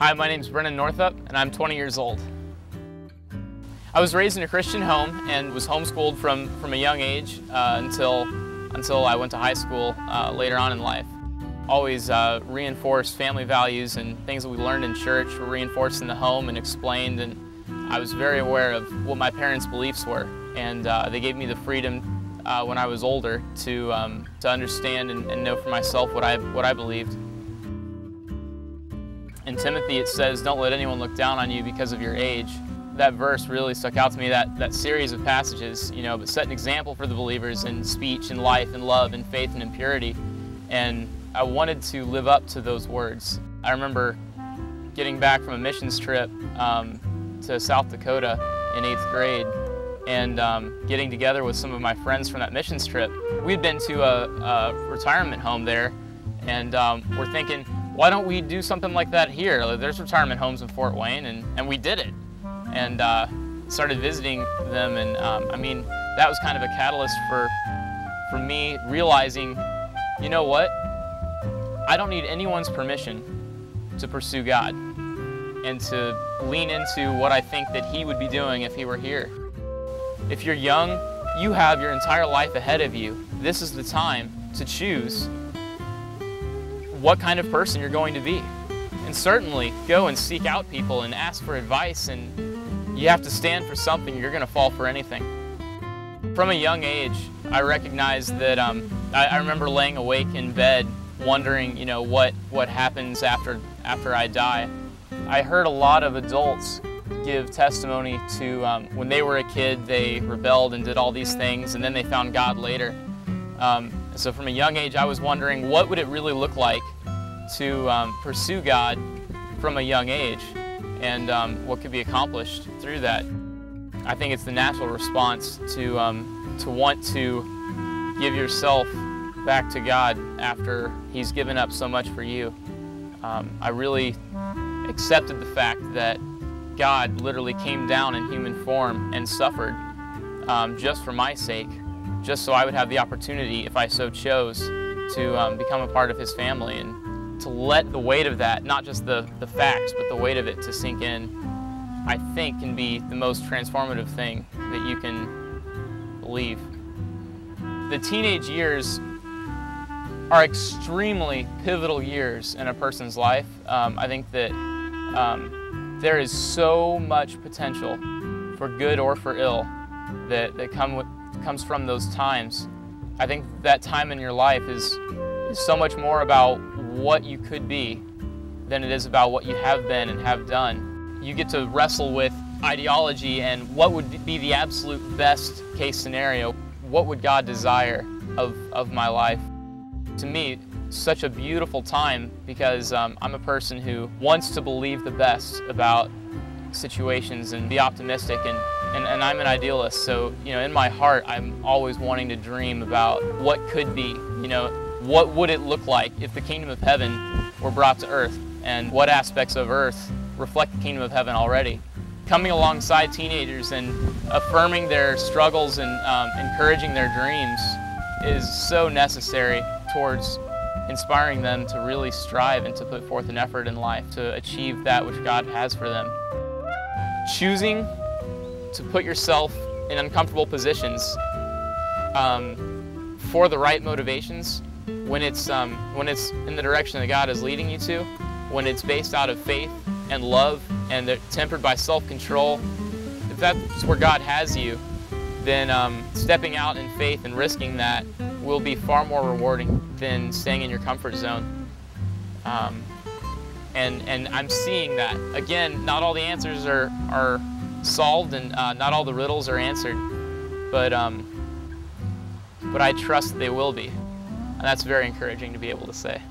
Hi, my name is Brennan Northup, and I'm 20 years old. I was raised in a Christian home and was homeschooled from a young age until I went to high school later on in life. Always reinforced family values, and things that we learned in church were reinforced in the home and explained, and I was very aware of what my parents' beliefs were, and they gave me the freedom when I was older to understand and know for myself what I believed. In Timothy it says, "Don't let anyone look down on you because of your age." That verse really stuck out to me, that series of passages, but set an example for the believers in speech and life and love and faith and in purity. And I wanted to live up to those words. I remember getting back from a missions trip to South Dakota in 8th grade and getting together with some of my friends from that missions trip. We'd been to a retirement home there, and we're thinking, why don't we do something like that here? There's retirement homes in Fort Wayne, and we did it. And started visiting them, and I mean, that was kind of a catalyst for me realizing, you know what? I don't need anyone's permission to pursue God and to lean into what I think that He would be doing if He were here. If you're young, you have your entire life ahead of you. This is the time to choose what kind of person you're going to be. And certainly go and seek out people and ask for advice, and you have to stand for something. You're going to fall for anything. From a young age, I recognized that I remember laying awake in bed wondering, what happens after I die. I heard a lot of adults give testimony to when they were a kid, they rebelled and did all these things, and then they found God later. So from a young age, I was wondering, what would it really look like to pursue God from a young age, and what could be accomplished through that. I think it's the natural response to want to give yourself back to God after He's given up so much for you. I really accepted the fact that God literally came down in human form and suffered just for my sake, just so I would have the opportunity, if I so chose, to become a part of His family, and to let the weight of that, not just the facts, but the weight of it to sink in, I think can be the most transformative thing that you can believe. The teenage years are extremely pivotal years in a person's life. I think that there is so much potential for good or for ill that comes from those times. I think that time in your life is so much more about what you could be than it is about what you have been and have done. You get to wrestle with ideology and what would be the absolute best case scenario. What would God desire of my life? To me, such a beautiful time, because I'm a person who wants to believe the best about situations and be optimistic, and I'm an idealist, so in my heart I'm always wanting to dream about what could be. What would it look like if the kingdom of heaven were brought to earth, and what aspects of earth reflect the kingdom of heaven already. Coming alongside teenagers and affirming their struggles and encouraging their dreams is so necessary towards inspiring them to really strive and to put forth an effort in life to achieve that which God has for them. Choosing to put yourself in uncomfortable positions for the right motivations, when it's in the direction that God is leading you to, when it's based out of faith and love and they're tempered by self-control, if that's where God has you, then stepping out in faith and risking that will be far more rewarding than staying in your comfort zone. And I'm seeing that. Again, not all the answers are solved, and not all the riddles are answered, but I trust they will be. And that's very encouraging to be able to say.